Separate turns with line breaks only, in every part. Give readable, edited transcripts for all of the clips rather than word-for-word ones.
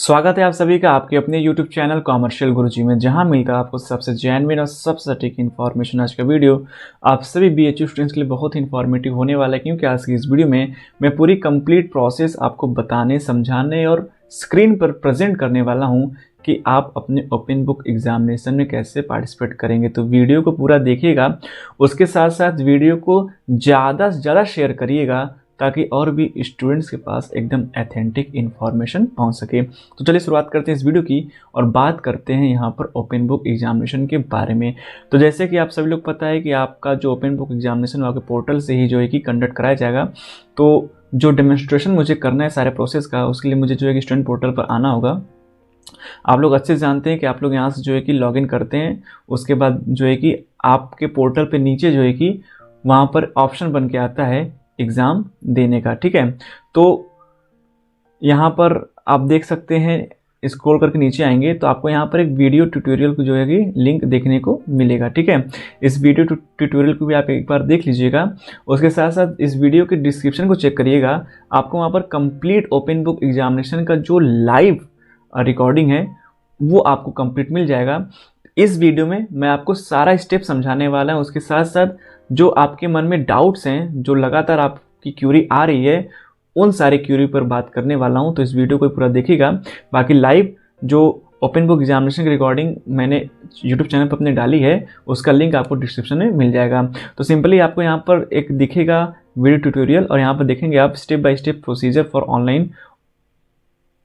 स्वागत है आप सभी का आपके अपने YouTube चैनल कॉमर्शियल गुरुजी में, जहां मिलकर आपको सबसे जेन्युइन और सबसे सटीक इन्फॉर्मेशन। आज का वीडियो आप सभी BHU स्टूडेंट्स के लिए बहुत इन्फॉर्मेटिव होने वाला है, क्योंकि आज की इस वीडियो में मैं पूरी कंप्लीट प्रोसेस आपको बताने, समझाने और स्क्रीन पर प्रेजेंट करने वाला हूं कि आप अपने ओपन बुक एग्जामिनेशन में कैसे पार्टिसिपेट करेंगे। तो वीडियो को पूरा देखिएगा, उसके साथ साथ वीडियो को ज़्यादा से ज़्यादा शेयर करिएगा ताकि और भी स्टूडेंट्स के पास एकदम ऑथेंटिक इन्फॉर्मेशन पहुंच सके। तो चलिए शुरुआत करते हैं इस वीडियो की और बात करते हैं यहाँ पर ओपन बुक एग्जामिनेशन के बारे में। तो जैसे कि आप सभी लोग पता है कि आपका जो ओपन बुक एग्जामिनेशन आपके पोर्टल से ही जो है कि कंडक्ट कराया जाएगा। तो जो डेमोन्स्ट्रेशन मुझे करना है सारे प्रोसेस का, उसके लिए मुझे जो है कि स्टूडेंट पोर्टल पर आना होगा। आप लोग अच्छे से जानते हैं कि आप लोग यहाँ से जो है कि लॉगिन करते हैं, उसके बाद जो है कि आपके पोर्टल पे नीचे जो है कि वहाँ पर ऑप्शन बन के आता है एग्ज़ाम देने का। ठीक है, तो यहाँ पर आप देख सकते हैं, स्क्रॉल करके नीचे आएंगे तो आपको यहाँ पर एक वीडियो ट्यूटोरियल को जो है कि लिंक देखने को मिलेगा। ठीक है, इस वीडियो ट्यूटोरियल को भी आप एक बार देख लीजिएगा। उसके साथ साथ इस वीडियो के डिस्क्रिप्शन को चेक करिएगा, आपको वहाँ पर कंप्लीट ओपन बुक एग्जामिनेशन का जो लाइव रिकॉर्डिंग है वो आपको कंप्लीट मिल जाएगा। इस वीडियो में मैं आपको सारा स्टेप समझाने वाला हूँ। उसके साथ साथ जो आपके मन में डाउट्स हैं, जो लगातार आपकी क्यूरी आ रही है, उन सारे क्यूरी पर बात करने वाला हूँ। तो इस वीडियो को पूरा देखिएगा। बाकी लाइव जो ओपन बुक एग्जामिनेशन की रिकॉर्डिंग मैंने यूट्यूब चैनल पर अपने डाली है, उसका लिंक आपको डिस्क्रिप्शन में मिल जाएगा। तो सिंपली आपको यहाँ पर एक दिखेगा वीडियो ट्यूटोरियल और यहाँ पर देखेंगे आप step by step procedure for online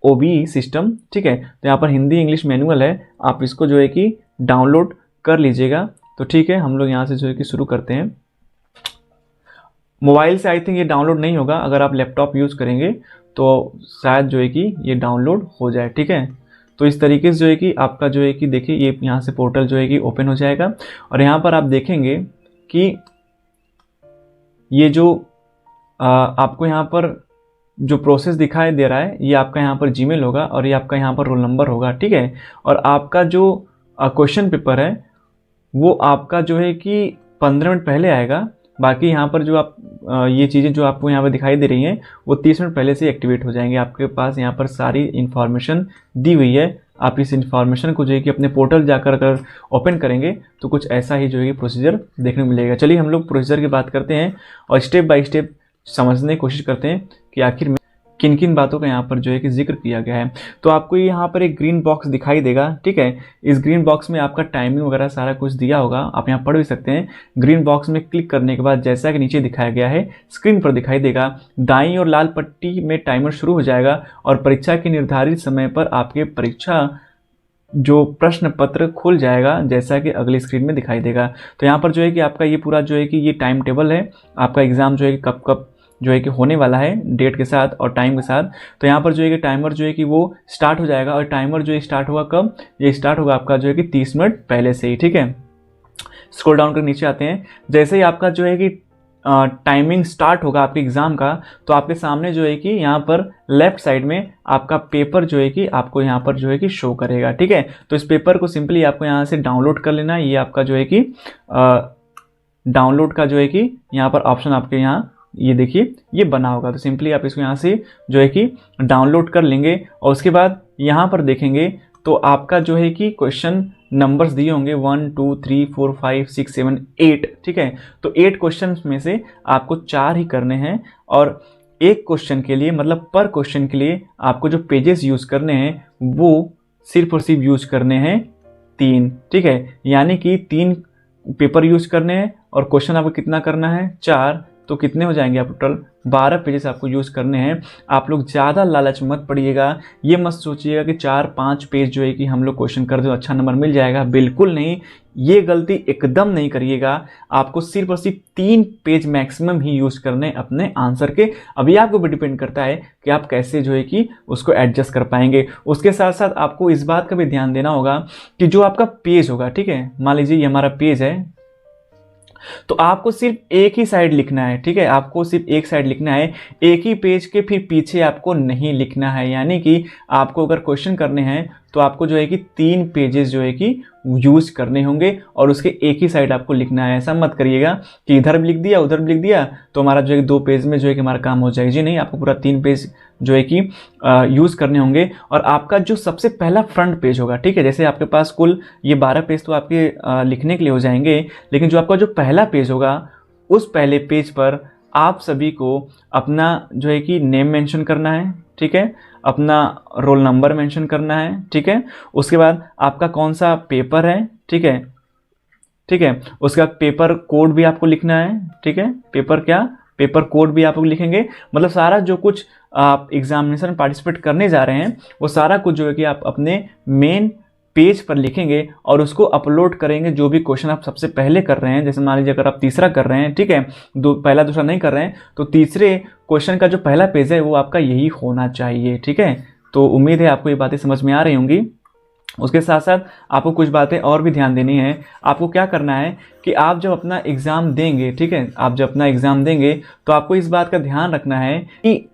OBE system. ठीक है, तो यहाँ पर हिंदी इंग्लिश मैनुअल है, आप इसको जो है कि डाउनलोड कर लीजिएगा। तो ठीक है, हम लोग यहाँ से जो है कि शुरू करते हैं। मोबाइल से आई थिंक ये डाउनलोड नहीं होगा, अगर आप लैपटॉप यूज़ करेंगे तो शायद जो है कि ये डाउनलोड हो जाए। ठीक है, तो इस तरीके से जो है कि आपका जो है कि देखिए ये यहाँ से पोर्टल जो है कि ओपन हो जाएगा और यहाँ पर आप देखेंगे कि ये जो आपको यहाँ पर जो प्रोसेस दिखाई दे रहा है, ये आपका यहाँ पर जीमेल होगा और ये आपका यहाँ पर रोल नंबर होगा। ठीक है, और आपका जो क्वेश्चन पेपर है वो आपका जो है कि 15 मिनट पहले आएगा। बाकी यहाँ पर जो आप ये चीज़ें जो आपको यहाँ पर दिखाई दे रही हैं वो 30 मिनट पहले से एक्टिवेट हो जाएंगे। आपके पास यहाँ पर सारी इन्फॉर्मेशन दी हुई है। आप इस इन्फॉर्मेशन को जो है कि अपने पोर्टल जाकर अगर ओपन करेंगे तो कुछ ऐसा ही जो है कि प्रोसीजर देखने को मिलेगा। चलिए हम लोग प्रोसीजर की बात करते हैं और स्टेप बाय स्टेप समझने की कोशिश करते हैं कि आखिर में किन किन बातों का यहाँ पर जो है कि जिक्र किया गया है। तो आपको यहाँ पर एक ग्रीन बॉक्स दिखाई देगा। ठीक है, इस ग्रीन बॉक्स में आपका टाइमिंग वगैरह सारा कुछ दिया होगा, आप यहाँ पढ़ भी सकते हैं। ग्रीन बॉक्स में क्लिक करने के बाद जैसा कि नीचे दिखाया गया है स्क्रीन पर दिखाई देगा, दाईं और लाल पट्टी में टाइमर शुरू हो जाएगा और परीक्षा के निर्धारित समय पर आपके परीक्षा जो प्रश्न पत्र खुल जाएगा, जैसा कि अगली स्क्रीन में दिखाई देगा। तो यहाँ पर जो है कि आपका ये पूरा जो है कि ये टाइम टेबल है, आपका एग्ज़ाम जो है कि कब कब जो है कि होने वाला है, डेट के साथ और टाइम के साथ। तो यहाँ पर जो है कि टाइमर जो है कि वो स्टार्ट हो जाएगा और टाइमर जो है स्टार्ट होगा कब, ये स्टार्ट होगा आपका जो है कि 30 मिनट पहले से ही। ठीक है, स्क्रॉल डाउन कर नीचे आते हैं। जैसे ही आपका जो है कि टाइमिंग स्टार्ट होगा आपके एग्ज़ाम का, तो आपके सामने जो है कि यहाँ पर लेफ्ट साइड में आपका पेपर जो है कि आपको यहाँ पर जो है कि शो करेगा। ठीक है, तो इस पेपर को सिंपली आपको यहाँ से डाउनलोड कर लेना है। ये आपका जो है कि डाउनलोड का जो है कि यहाँ पर ऑप्शन आपके यहाँ ये देखिए ये बना होगा। तो सिंपली आप इसको यहाँ से जो है कि डाउनलोड कर लेंगे और उसके बाद यहाँ पर देखेंगे तो आपका जो है कि क्वेश्चन नंबर्स दिए होंगे 1 2 3 4 5 6 7 8। ठीक है, तो 8 क्वेश्चन में से आपको 4 ही करने हैं और एक क्वेश्चन के लिए, मतलब पर क्वेश्चन के लिए आपको जो पेजेस यूज़ करने हैं वो सिर्फ और सिर्फ यूज़ करने हैं 3। ठीक है, यानी कि 3 पेपर यूज़ करने हैं और क्वेश्चन आपको कितना करना है 4। तो कितने हो जाएंगे आप टोटल 12 पेजेस आपको यूज़ करने हैं। आप लोग ज़्यादा लालच मत पड़िएगा, ये मत सोचिएगा कि 4-5 पेज जो है कि हम लोग क्वेश्चन कर दो अच्छा नंबर मिल जाएगा, बिल्कुल नहीं। ये गलती एकदम नहीं करिएगा। आपको सिर्फ और सिर्फ 3 पेज मैक्सिमम ही यूज़ करने अपने आंसर के। अभी आपको भी डिपेंड करता है कि आप कैसे जो है कि उसको एडजस्ट कर पाएंगे। उसके साथ साथ आपको इस बात का भी ध्यान देना होगा कि जो आपका पेज होगा, ठीक है, मान लीजिए ये हमारा पेज है, तो आपको सिर्फ एक ही साइड लिखना है। ठीक है, आपको सिर्फ एक साइड लिखना है, एक ही पेज के फिर पीछे आपको नहीं लिखना है। यानी कि आपको अगर क्वेश्चन करने हैं तो आपको जो है कि 3 पेजेस जो है कि यूज करने होंगे और उसके एक ही साइड आपको लिखना है। ऐसा मत करिएगा कि इधर भी लिख दिया उधर भी लिख दिया तो हमारा जो है 2 पेज में जो है कि हमारा काम हो जाएगा। जी नहीं, आपको पूरा 3 पेज जो है कि यूज़ करने होंगे। और आपका जो सबसे पहला फ्रंट पेज होगा, ठीक है, जैसे आपके पास कुल ये 12 पेज तो आपके लिखने के लिए हो जाएंगे, लेकिन जो आपका जो पहला पेज होगा उस पहले पेज पर आप सभी को अपना जो है कि नेम मेंशन करना है, ठीक है, अपना रोल नंबर मेंशन करना है, ठीक है, उसके बाद आपका कौन सा पेपर है, ठीक है, ठीक है, उसके बाद पेपर कोड भी आपको लिखना है, ठीक है, पेपर कोड भी आप लोग लिखेंगे। मतलब सारा जो कुछ आप एग्जामिनेशन में पार्टिसिपेट करने जा रहे हैं वो सारा कुछ जो है कि आप अपने मेन पेज पर लिखेंगे और उसको अपलोड करेंगे। जो भी क्वेश्चन आप सबसे पहले कर रहे हैं, जैसे मान लीजिए अगर आप तीसरा कर रहे हैं, ठीक है, पहला दूसरा नहीं कर रहे हैं, तो तीसरे क्वेश्चन का जो पहला पेज है वो आपका यही होना चाहिए, ठीक है। तो उम्मीद है आपको ये बातें समझ में आ रही होंगी। उसके साथ साथ आपको कुछ बातें और भी ध्यान देनी है। आपको क्या करना है कि आप जब अपना एग्ज़ाम देंगे, ठीक है, आप जब अपना एग्ज़ाम देंगे तो आपको इस बात का ध्यान रखना है कि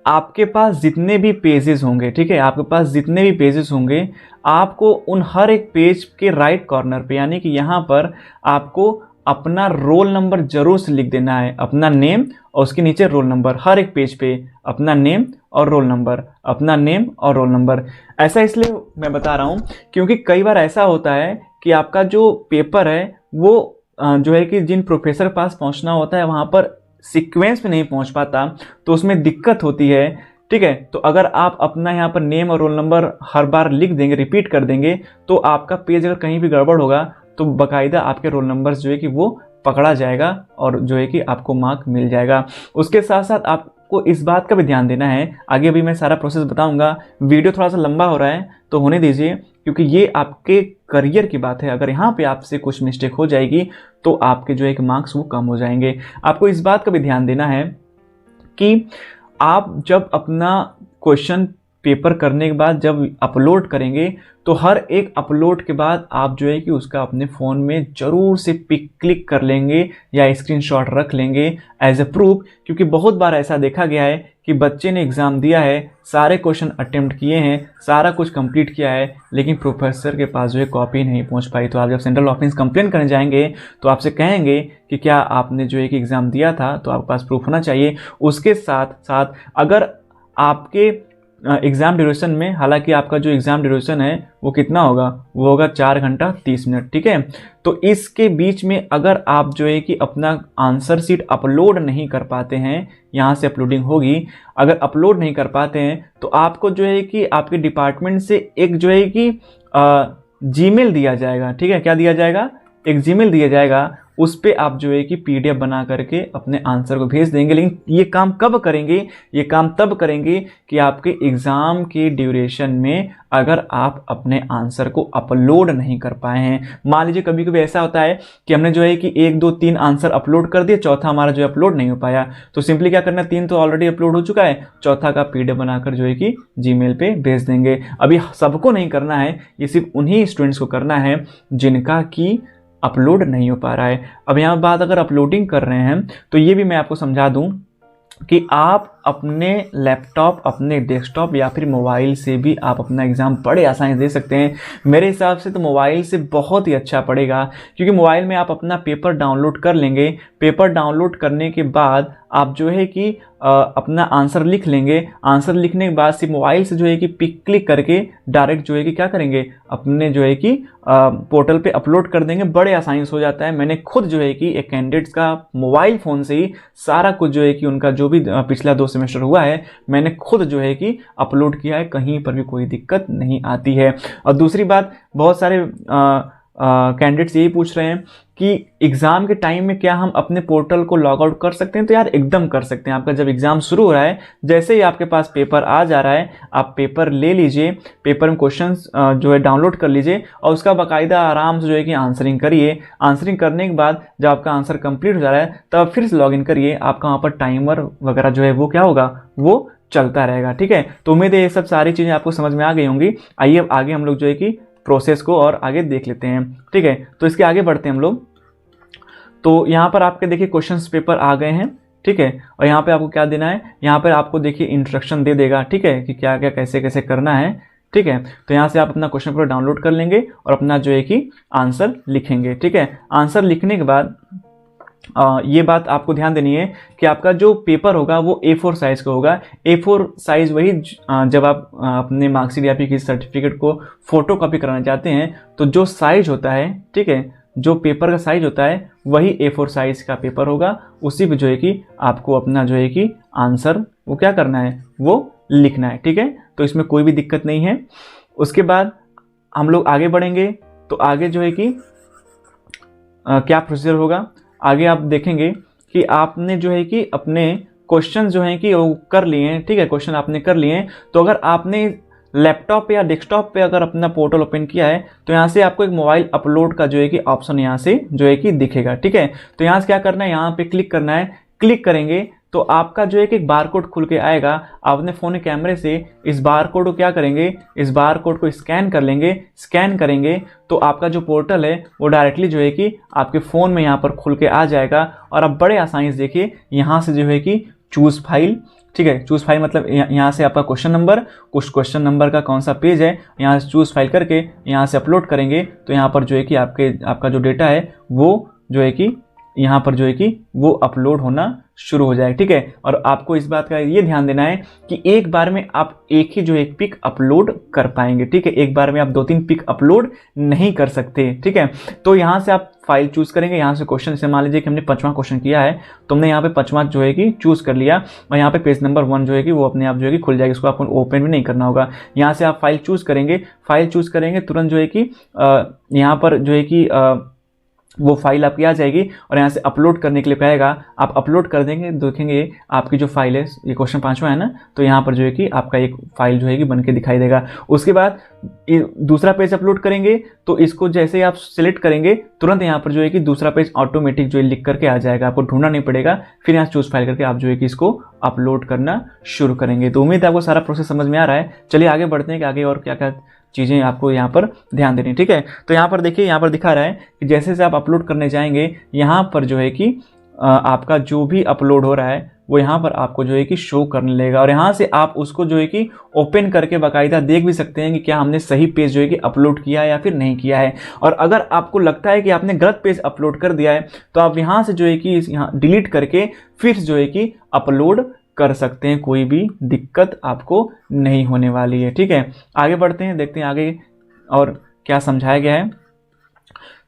आपके पास जितने भी पेजेस होंगे, ठीक है, आपके पास जितने भी पेजेस होंगे, आपको उन हर एक पेज के राइट कॉर्नर पे, यानी कि यहाँ पर आपको अपना रोल नंबर जरूर से लिख देना है, अपना नेम और उसके नीचे रोल नंबर। हर एक पेज पे अपना नेम और रोल नंबर, अपना नेम और रोल नंबर। ऐसा इसलिए मैं बता रहा हूँ क्योंकि कई बार ऐसा होता है कि आपका जो पेपर है वो जो है कि जिन प्रोफेसर के पास पहुँचना होता है वहाँ पर सीक्वेंस में नहीं पहुँच पाता, तो उसमें दिक्कत होती है, ठीक है। तो अगर आप अपना यहाँ पर नेम और रोल नंबर हर बार लिख देंगे, रिपीट कर देंगे, तो आपका पेज अगर कहीं भी गड़बड़ होगा तो बाकायदा आपके रोल नंबर्स जो है कि वो पकड़ा जाएगा और जो है कि आपको मार्क मिल जाएगा। उसके साथ साथ आपको इस बात का भी ध्यान देना है, आगे अभी मैं सारा प्रोसेस बताऊंगा। वीडियो थोड़ा सा लंबा हो रहा है तो होने दीजिए, क्योंकि ये आपके करियर की बात है। अगर यहाँ पे आपसे कुछ मिस्टेक हो जाएगी तो आपके जो है कि मार्क्स वो कम हो जाएंगे। आपको इस बात का भी ध्यान देना है कि आप जब अपना क्वेश्चन पेपर करने के बाद जब अपलोड करेंगे तो हर एक अपलोड के बाद आप जो है कि उसका अपने फ़ोन में ज़रूर से पिक क्लिक कर लेंगे या स्क्रीनशॉट रख लेंगे एज ए प्रूफ। क्योंकि बहुत बार ऐसा देखा गया है कि बच्चे ने एग्ज़ाम दिया है, सारे क्वेश्चन अटेम्प्ट किए हैं, सारा कुछ कंप्लीट किया है, लेकिन प्रोफेसर के पास जो है कॉपी नहीं पहुंच पाई। तो आप जब सेंट्रल ऑफिस कंप्लेन करने जाएंगे तो आपसे कहेंगे कि क्या आपने जो है कि एग्ज़ाम दिया था, तो आपके पास प्रूफ होना चाहिए। उसके साथ साथ अगर आपके एग्ज़ाम ड्यूरेशन में, हालांकि आपका जो एग्ज़ाम ड्यूरेशन है वो कितना होगा, वो होगा 4 घंटा 30 मिनट, ठीक है। तो इसके बीच में अगर आप जो है कि अपना आंसर शीट अपलोड नहीं कर पाते हैं, यहाँ से अपलोडिंग होगी, अगर अपलोड नहीं कर पाते हैं तो आपको जो है कि आपके डिपार्टमेंट से एक जो है कि जीमेल दिया जाएगा, ठीक है। क्या दिया जाएगा? एक जीमेल दिया जाएगा, उस पर आप जो है कि PDF बना करके अपने आंसर को भेज देंगे। लेकिन ये काम कब करेंगे? ये काम तब करेंगे कि आपके एग्ज़ाम के ड्यूरेशन में अगर आप अपने आंसर को अपलोड नहीं कर पाए हैं। मान लीजिए कभी कभी ऐसा होता है कि हमने जो है कि 1 2 3 आंसर अपलोड कर दिए, चौथा हमारा जो अपलोड नहीं हो पाया, तो सिंपली क्या करना है, 3 तो ऑलरेडी अपलोड हो चुका है, चौथा का PDF बनाकर जो है कि जीमेल पे भेज देंगे। अभी सबको नहीं करना है, ये सिर्फ उन्हीं स्टूडेंट्स को करना है जिनका कि अपलोड नहीं हो पा रहा है। अब यहाँ बात अगर अपलोडिंग कर रहे हैं तो ये भी मैं आपको समझा दूं कि आप अपने लैपटॉप, अपने डेस्कटॉप या फिर मोबाइल से भी आप अपना एग्ज़ाम बड़े आसानी से दे सकते हैं। मेरे हिसाब से तो मोबाइल से बहुत ही अच्छा पड़ेगा, क्योंकि मोबाइल में आप अपना पेपर डाउनलोड कर लेंगे। पेपर डाउनलोड करने के बाद आप जो है कि अपना आंसर लिख लेंगे। आंसर लिखने के बाद सिर्फ मोबाइल से जो है कि पिक क्लिक करके डायरेक्ट जो है कि क्या करेंगे, अपने जो है कि पोर्टल पे अपलोड कर देंगे। बड़े आसानी से हो जाता है। मैंने खुद जो है कि एक कैंडिडेट्स का मोबाइल फ़ोन से ही सारा कुछ जो है कि उनका जो भी पिछला 2 सेमेस्टर हुआ है मैंने खुद जो है कि अपलोड किया है, कहीं पर भी कोई दिक्कत नहीं आती है। और दूसरी बात, बहुत सारे कैंडिडेट्स यही पूछ रहे हैं कि एग्ज़ाम के टाइम में क्या हम अपने पोर्टल को लॉग आउट कर सकते हैं? तो यार एकदम कर सकते हैं। आपका जब एग्ज़ाम शुरू हो रहा है, जैसे ही आपके पास पेपर आ जा रहा है, आप पेपर ले लीजिए, पेपर में क्वेश्चंस जो है डाउनलोड कर लीजिए और उसका बाकायदा आराम से जो है कि आंसरिंग करिए। आंसरिंग करने के बाद जब आपका आंसर कंप्लीट हो जा रहा है तब फिर से लॉग इन करिए। आपका वहाँ पर टाइमर वगैरह जो है वो क्या होगा, वो चलता रहेगा, ठीक है। तो उम्मीद है ये सब सारी चीज़ें आपको समझ में आ गई होंगी। आइए अब आगे हम लोग जो है कि प्रोसेस को और आगे देख लेते हैं, ठीक है। तो इसके आगे बढ़ते हैं हम लोग। तो यहाँ पर आपके देखिए क्वेश्चंस पेपर आ गए हैं, ठीक है। और यहाँ पे आपको क्या देना है, यहाँ पर आपको देखिए इंस्ट्रक्शन दे देगा, ठीक है, कि क्या क्या कैसे कैसे करना है, ठीक है। तो यहाँ से आप अपना क्वेश्चन पेपर डाउनलोड कर लेंगे और अपना जो है कि आंसर लिखेंगे, ठीक है। आंसर लिखने के बाद ये बात आपको ध्यान देनी है कि आपका जो पेपर होगा वो A4 साइज का होगा। A4 साइज वही जब आप अपने मार्कशीट या फिर किसी सर्टिफिकेट को फोटो कॉपी कराना चाहते हैं तो जो साइज होता है, ठीक है, जो पेपर का साइज होता है वही A4 साइज का पेपर होगा। उसी पे जो है कि आपको अपना जो है कि आंसर वो क्या करना है, वो लिखना है, ठीक है। तो इसमें कोई भी दिक्कत नहीं है। उसके बाद हम लोग आगे बढ़ेंगे। तो आगे जो है कि क्या प्रोसीजर होगा, आगे आप देखेंगे कि आपने जो है कि अपने क्वेश्चन जो हैं कि वो कर लिए हैं, ठीक है, क्वेश्चन आपने कर लिए हैं। तो अगर आपने लैपटॉप या डेस्कटॉप पे अगर अपना पोर्टल ओपन किया है तो यहाँ से आपको एक मोबाइल अपलोड का जो है कि ऑप्शन यहाँ से जो है कि दिखेगा, ठीक है। तो यहाँ से क्या करना है, यहाँ पे क्लिक करना है। क्लिक करेंगे तो आपका जो है कि एक बारकोड खुल के आएगा। आप अपने फ़ोन के कैमरे से इस बारकोड को क्या करेंगे, इस बारकोड को स्कैन कर लेंगे। स्कैन करेंगे तो आपका जो पोर्टल है वो डायरेक्टली जो है कि आपके फ़ोन में यहाँ पर खुल के आ जाएगा। और आप बड़े आसानी से देखिए यहाँ से जो है कि चूज़ फाइल, ठीक है, चूज़ फाइल मतलब यहाँ से आपका क्वेश्चन नंबर का कौन सा पेज है, यहाँ से चूज़ फाइल करके यहाँ से अपलोड करेंगे तो यहाँ पर जो है कि आपका जो डेटा है वो जो है कि यहाँ पर जो है कि वो अपलोड होना शुरू हो जाएगा, ठीक है। और आपको इस बात का ये ध्यान देना है कि एक बार में आप एक ही जो एक पिक अपलोड कर पाएंगे, ठीक है। एक बार में आप 2-3 पिक अपलोड नहीं कर सकते, ठीक है। तो यहाँ से आप फाइल चूज करेंगे। यहाँ से क्वेश्चन से मान लीजिए कि हमने 5वां क्वेश्चन किया है, तो हमने यहाँ पे 5वां जो है कि चूज कर लिया और यहाँ पे पेज नंबर 1 जो है कि वो अपने आप जो है कि खुल जाएगी। इसको आपको ओपन भी नहीं करना होगा। यहाँ से आप फाइल चूज करेंगे। फाइल चूज करेंगे तुरंत जो है कि यहाँ पर जो है कि वो फाइल आपकी आ जाएगी और यहाँ से अपलोड करने के लिए कहेगा। आप अपलोड कर देंगे, देखेंगे आपकी जो फाइल है, ये क्वेश्चन 5वां है ना, तो यहाँ पर जो है कि आपका एक फाइल जो है कि बन के दिखाई देगा। उसके बाद दूसरा पेज अपलोड करेंगे तो इसको जैसे आप सिलेक्ट करेंगे तुरंत यहाँ पर जो है कि दूसरा पेज ऑटोमेटिक जो है लिख करके आ जाएगा। आपको ढूंढना नहीं पड़ेगा। फिर यहाँ चूज फाइल करके आप जो है कि इसको अपलोड करना शुरू करेंगे। तो उम्मीद है आपको सारा प्रोसेस समझ में आ रहा है। चलिए आगे बढ़ते हैं कि आगे और क्या क्या चीज़ें आपको यहाँ पर ध्यान देनी, ठीक है। तो यहाँ पर देखिए, यहाँ पर दिखा रहा है कि जैसे जैसे आप अपलोड करने जाएंगे यहाँ पर जो है कि आपका जो भी अपलोड हो रहा है वो यहाँ पर आपको जो है कि शो करने लगेगा। और यहाँ से आप उसको जो है कि ओपन करके बाकायदा देख भी सकते हैं कि क्या हमने सही पेज जो है कि अपलोड किया है या फिर नहीं किया है। और अगर आपको लगता है कि आपने गलत पेज अपलोड कर दिया है तो आप यहाँ से जो है कि यहाँ डिलीट करके फिर जो है कि अपलोड कर सकते हैं। कोई भी दिक्कत आपको नहीं होने वाली है, ठीक है। आगे बढ़ते हैं, देखते हैं आगे और क्या समझाया गया है।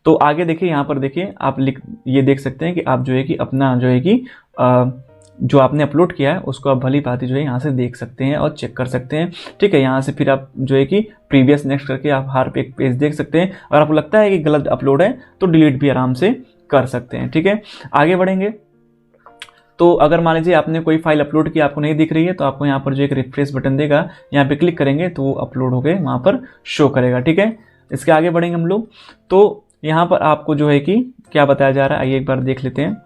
तो आगे देखिए, यहाँ पर देखिए आप ये देख सकते हैं कि आप जो है कि अपना जो है कि जो आपने अपलोड किया है उसको आप भली भांति जो है यहाँ से देख सकते हैं और चेक कर सकते हैं, ठीक है। यहाँ से फिर आप जो है कि प्रीवियस नेक्स्ट करके आप हर पे एक पेज देख सकते हैं। अगर आपको लगता है कि गलत अपलोड है तो डिलीट भी आराम से कर सकते हैं, ठीक है। आगे बढ़ेंगे तो अगर मान लीजिए आपने कोई फाइल अपलोड की, आपको नहीं दिख रही है, तो आपको यहाँ पर जो एक रिफ्रेश बटन देगा, यहाँ पे क्लिक करेंगे तो वो अपलोड हो गए वहाँ पर शो करेगा, ठीक है। इसके आगे बढ़ेंगे हम लोग। तो यहाँ पर आपको जो है कि क्या बताया जा रहा है, आइए एक बार देख लेते हैं।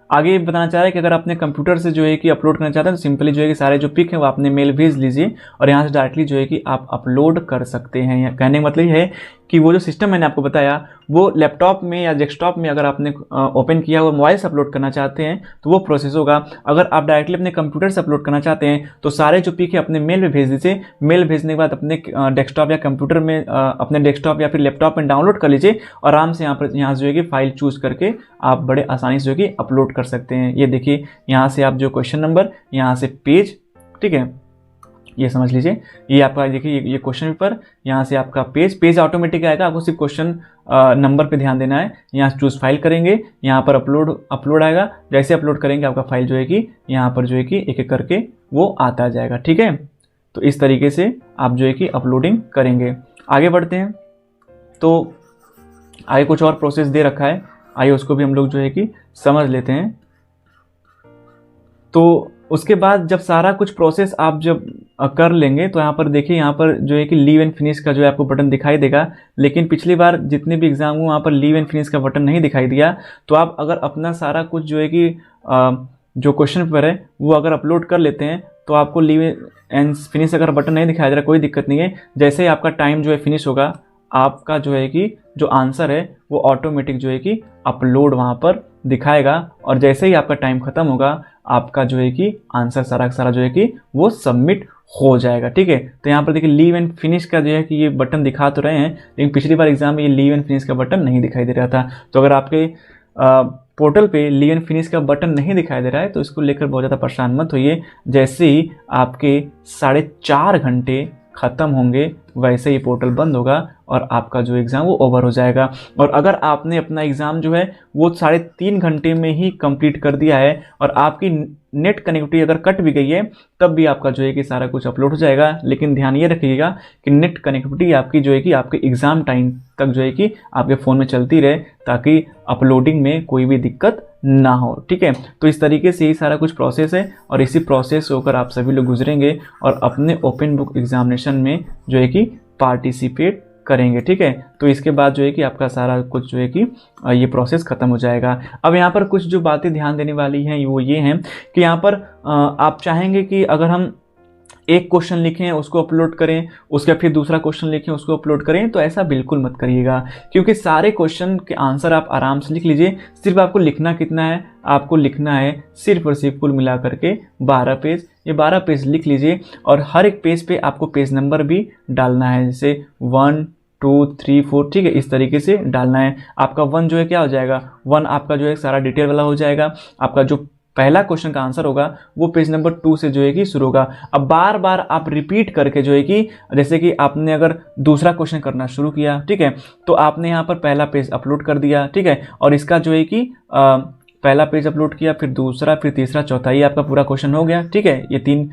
आगे बताना चाह रहा है कि अगर अपने कंप्यूटर से जो है कि अपलोड करना चाहते हैं तो सिंपली जो है कि सारे जो पिक है वो आपने मेल भेज लीजिए और यहाँ से डायरेक्टली जो है कि आप अपलोड कर सकते हैं। कहने का मतलब है कि वो जो सिस्टम मैंने आपको बताया वो लैपटॉप में या डेस्कटॉप में अगर आपने ओपन किया हुआ मोबाइल से अपलोड करना चाहते हैं तो वो प्रोसेस होगा। अगर आप डायरेक्टली अपने कंप्यूटर से अपलोड करना चाहते हैं तो सारे जो पिक है अपने मेल में भेज दीजिए। मेल भेजने के बाद अपने डेस्कटॉप या कंप्यूटर में अपने डेस्कटॉप या फिर लैपटॉप में डाउनलोड कर लीजिए और आराम से यहाँ जो है कि फाइल चूज करके आप बड़े आसानी से जो है कि अपलोड कर सकते हैं। ये देखिए, यहाँ से आप जो क्वेश्चन नंबर, यहाँ से पेज, ठीक है, ये समझ लीजिए, ये आपका देखिए ये क्वेश्चन पेपर, यहाँ से आपका पेज ऑटोमेटिक आएगा। आपको सिर्फ क्वेश्चन नंबर पे ध्यान देना है। यहाँ से चूज फाइल करेंगे, यहाँ पर अपलोड आएगा। जैसे अपलोड करेंगे आपका फाइल जो है कि यहाँ पर जो है कि एक एक करके वो आता जाएगा, ठीक है। तो इस तरीके से आप जो है कि अपलोडिंग करेंगे। आगे बढ़ते हैं तो आगे कुछ और प्रोसेस दे रखा है, आइए उसको भी हम लोग जो है कि समझ लेते हैं। तो उसके बाद जब सारा कुछ प्रोसेस आप जब कर लेंगे तो यहाँ पर देखिए, यहाँ पर जो है कि लीव एंड फिनिश का जो है आपको बटन दिखाई देगा। लेकिन पिछली बार जितने भी एग्जाम हुए वहाँ पर लीव एंड फिनिश का बटन नहीं दिखाई दिया। तो आप अगर अपना सारा कुछ जो है कि जो क्वेश्चन पेपर है वो अगर अपलोड कर लेते हैं तो आपको लीव एंड फिनिश अगर बटन नहीं दिखाई दे रहा कोई दिक्कत नहीं है। जैसे ही आपका टाइम जो है फिनिश होगा, आपका जो है कि जो आंसर है वो ऑटोमेटिक जो है कि अपलोड वहाँ पर दिखाएगा और जैसे ही आपका टाइम ख़त्म होगा आपका जो है कि आंसर सारा का सारा जो है कि वो सबमिट हो जाएगा। ठीक है, तो यहाँ पर देखिए लीव एंड फिनिश का जो है कि ये बटन दिखा तो रहे हैं, लेकिन पिछली बार एग्जाम में ये लीव एंड फिनिश का बटन नहीं दिखाई दे रहा था। तो अगर आपके पोर्टल पे लीव एंड फिनिश का बटन नहीं दिखाई दे रहा है तो इसको लेकर बहुत ज़्यादा परेशान मत होइए। जैसे ही आपके 4.5 घंटे ख़त्म होंगे वैसे ही पोर्टल बंद होगा और आपका जो एग्ज़ाम वो ओवर हो जाएगा। और अगर आपने अपना एग्ज़ाम जो है वो 3.5 घंटे में ही कंप्लीट कर दिया है और आपकी नेट कनेक्टिविटी अगर कट भी गई है तब भी आपका जो है कि सारा कुछ अपलोड हो जाएगा। लेकिन ध्यान ये रखिएगा कि नेट कनेक्टिविटी आपकी जो है कि आपके एग्ज़ाम टाइम तक जो है कि आपके फ़ोन में चलती रहे ताकि अपलोडिंग में कोई भी दिक्कत ना हो। ठीक है, तो इस तरीके से ही सारा कुछ प्रोसेस है और इसी प्रोसेस से होकर आप सभी लोग गुजरेंगे और अपने ओपन बुक एग्जामिनेशन में जो है कि पार्टिसिपेट करेंगे। ठीक है, तो इसके बाद जो है कि आपका सारा कुछ जो है कि ये प्रोसेस ख़त्म हो जाएगा। अब यहाँ पर कुछ जो बातें ध्यान देने वाली हैं वो ये हैं कि यहाँ पर आप चाहेंगे कि अगर हम एक क्वेश्चन लिखें उसको अपलोड करें, उसके बाद फिर दूसरा क्वेश्चन लिखें उसको अपलोड करें, तो ऐसा बिल्कुल मत करिएगा, क्योंकि सारे क्वेश्चन के आंसर आप आराम से लिख लीजिए। सिर्फ आपको लिखना कितना है, आपको लिखना है सिर्फ और सिर्फ कुल मिला करके 12 पेज। ये 12 पेज लिख लीजिए और हर एक पेज पे आपको पेज नंबर भी डालना है, जैसे 1 2 3 4। ठीक है, इस तरीके से डालना है। आपका 1 जो है क्या हो जाएगा, 1 आपका जो है सारा डिटेल वाला हो जाएगा। आपका जो पहला क्वेश्चन का आंसर होगा वो पेज नंबर 2 से जो है कि शुरू होगा। अब बार बार आप रिपीट करके जो है कि जैसे कि आपने अगर दूसरा क्वेश्चन करना शुरू किया, ठीक है, तो आपने यहाँ पर पहला पेज अपलोड कर दिया। ठीक है, और इसका जो है कि पहला पेज अपलोड किया, फिर दूसरा, फिर तीसरा, चौथा, ये आपका पूरा क्वेश्चन हो गया। ठीक है, ये 3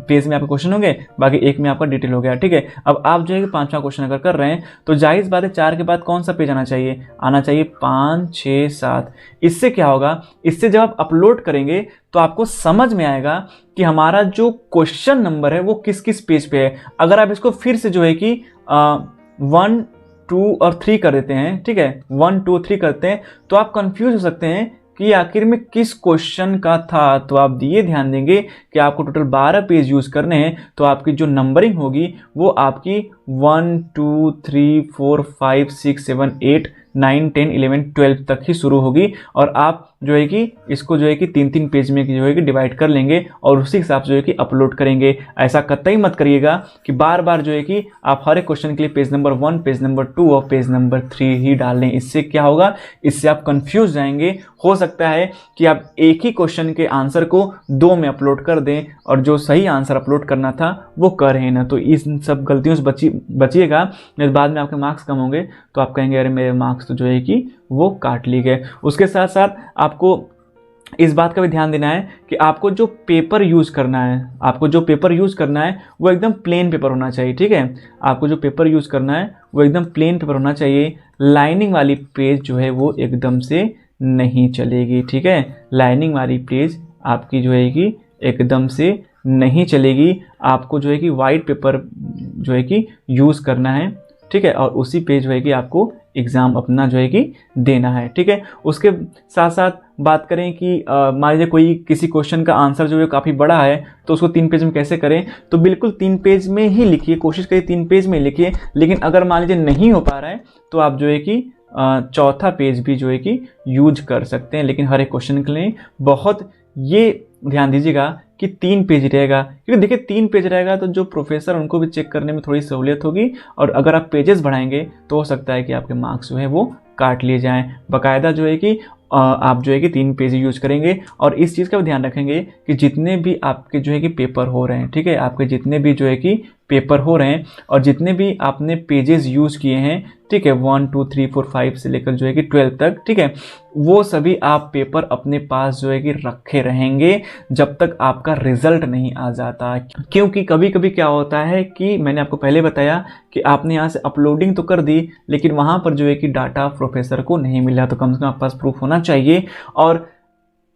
पेज में आपके क्वेश्चन हो गए, बाकी एक में आपका डिटेल हो गया। ठीक है, अब आप जो है कि 5वां क्वेश्चन अगर कर रहे हैं तो जाहिर बात है 4 के बाद कौन सा पेज आना चाहिए, 5 6 7। इससे क्या होगा, इससे जब आप अपलोड करेंगे तो आपको समझ में आएगा कि हमारा जो क्वेश्चन नंबर है वो किस किस पेज पे है। अगर आप इसको फिर से जो है कि 1 2 और 3 कर देते हैं, ठीक है, 1 2 3 करते हैं, तो आप कंफ्यूज हो सकते हैं कि आखिर में किस क्वेश्चन का था। तो आप ये ध्यान देंगे कि आपको टोटल 12 पेज यूज करने हैं, तो आपकी जो नंबरिंग होगी वो आपकी 1 2 3 4 5 6 7 8 9 10 11 12 तक ही शुरू होगी। और आप जो है कि इसको जो है कि 3-3 पेज में जो है कि डिवाइड कर लेंगे और उसी हिसाब से जो है कि अपलोड करेंगे। ऐसा कतई मत करिएगा कि बार बार जो है कि आप हर एक क्वेश्चन के लिए पेज नंबर 1, पेज नंबर 2 और पेज नंबर 3 ही डाल लें। इससे क्या होगा, इससे आप कंफ्यूज जाएंगे। हो सकता है कि आप एक ही क्वेश्चन के आंसर को 2 में अपलोड कर दें और जो सही आंसर अपलोड करना था वो करें ना। तो इन सब गलतियों से बचिएगा, नहीं बाद में आपके मार्क्स कम होंगे तो आप कहेंगे अरे मेरे मार्क्स तो जो है कि वो काट लिए गए। उसके साथ साथ आपको इस बात का भी ध्यान देना है कि आपको जो पेपर यूज़ करना है वो एकदम प्लेन पेपर होना चाहिए। ठीक है, आपको जो पेपर यूज़ करना है वो एकदम प्लेन पेपर होना चाहिए। लाइनिंग वाली पेज जो है वो एकदम से नहीं चलेगी। ठीक है, लाइनिंग वाली पेज आपकी जो है कि एकदम से नहीं चलेगी। आपको जो है कि वाइट पेपर जो है कि यूज़ करना है। ठीक है, और उसी पे जो है कि आपको एग्ज़ाम अपना जो है कि देना है। ठीक है, उसके साथ साथ बात करें कि मान लीजिए कोई किसी क्वेश्चन का आंसर जो है काफ़ी बड़ा है तो उसको 3 पेज में कैसे करें, तो बिल्कुल 3 पेज में ही लिखिए, कोशिश करिए 3 पेज में लिखिए। लेकिन अगर मान लीजिए नहीं हो पा रहा है तो आप जो है कि 4था पेज भी जो है कि यूज कर सकते हैं। लेकिन हर एक क्वेश्चन के लिए बहुत ये ध्यान दीजिएगा कि 3 पेज रहेगा, क्योंकि देखिए 3 पेज रहेगा तो जो प्रोफेसर उनको भी चेक करने में थोड़ी सहूलियत होगी। और अगर आप पेजेस बढ़ाएंगे तो हो सकता है कि आपके मार्क्स जो है वो काट लिए जाएं। बाकायदा जो है कि आप जो है कि 3 पेज यूज करेंगे। और इस चीज़ का भी ध्यान रखेंगे कि जितने भी आपके जो है कि पेपर हो रहे हैं, ठीक है, आपके जितने भी जो है कि पेपर हो रहे हैं और जितने भी आपने पेजेस यूज़ किए हैं, ठीक है, 1 2 3 4 5 से लेकर जो है कि 12 तक, ठीक है, वो सभी आप पेपर अपने पास जो है कि रखे रहेंगे जब तक आपका रिजल्ट नहीं आ जाता। क्योंकि कभी कभी क्या होता है कि मैंने आपको पहले बताया कि आपने यहाँ से अपलोडिंग तो कर दी लेकिन वहाँ पर जो है कि डाटा प्रोफेसर को नहीं मिला, तो कम से कम आपके पास प्रूफ होना चाहिए। और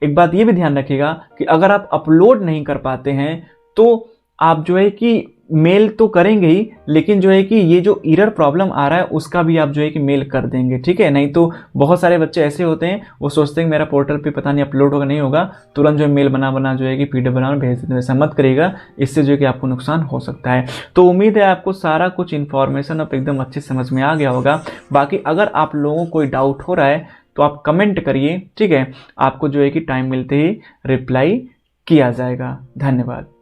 एक बात ये भी ध्यान रखिएगा कि अगर आप अपलोड नहीं कर पाते हैं तो आप जो है कि मेल तो करेंगे ही, लेकिन जो है कि ये जो एरर प्रॉब्लम आ रहा है उसका भी आप जो है कि मेल कर देंगे। ठीक है, नहीं तो बहुत सारे बच्चे ऐसे होते हैं वो सोचते हैं कि मेरा पोर्टल पे पता नहीं अपलोड होगा नहीं होगा, तुरंत जो है मेल बना जो है कि PDF बना भेज देते हैं। ऐसा मत करिएगा, इससे जो है कि आपको नुकसान हो सकता है। तो उम्मीद है आपको सारा कुछ इन्फॉर्मेशन अब एकदम अच्छे समझ में आ गया होगा। बाकी अगर आप लोगों को कोई डाउट हो रहा है तो आप कमेंट करिए, ठीक है, आपको जो है कि टाइम मिलते ही रिप्लाई किया जाएगा। धन्यवाद।